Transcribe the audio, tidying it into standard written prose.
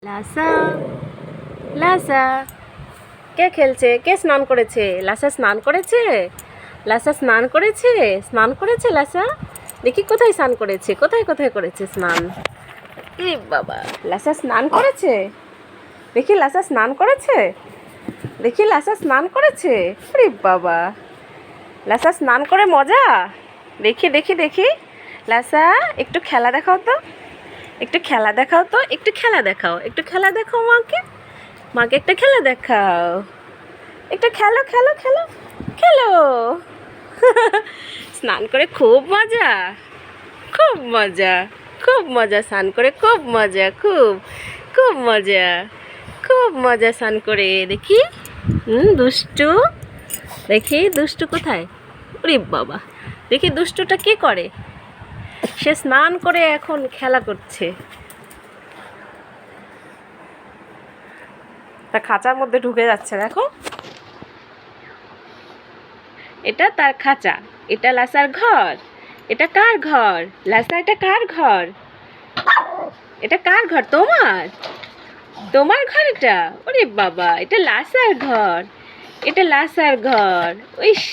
লাসা লাসা কে খেলছে? কে স্নান করেছে? লাসা স্নান করেছে? লাসা স্নান করেছে? স্নান করেছে লাসা? দেখি কোথায় স্নান করেছে, কোথায় কোথায় করেছে স্নান। এ বাবা, লাসা স্নান করেছে? দেখি লাসা স্নান করেছে, দেখি লাসা স্নান করেছে। আরে বাবা, লাসা স্নান করে মজা। দেখি দেখি দেখি লাসা, একটু খেলা দেখাও তো, একটু খেলা দেখাও তো, একটু খেলা দেখাও, একটু খেলা দেখাও মাকে, মাকে একটা খেলা দেখাও, একটু খেলো খেলো খেলো খেলো। স্নান করে খুব মজা, খুব মজা, খুব মজা স্নান করে, খুব মজা, খুব খুব মজা, খুব মজা স্নান করে। দেখি দুষ্টু, দেখি দুষ্টু কোথায়? ওরে বাবা, দেখি দুষ্টুটা কি করে। সে স্নান করে এখন খেলা করছে। তা খাঁচার মধ্যে ঢুকে যাচ্ছে, দেখো। এটা তার খাঁচা, এটা লাসার ঘর। এটা কার ঘর? লাসা, এটা কার ঘর? এটা কার ঘর? তোমার? তোমার ঘর এটা? ওরে বাবা, এটা লাসার ঘর, এটা লাসার ঘর। ইস,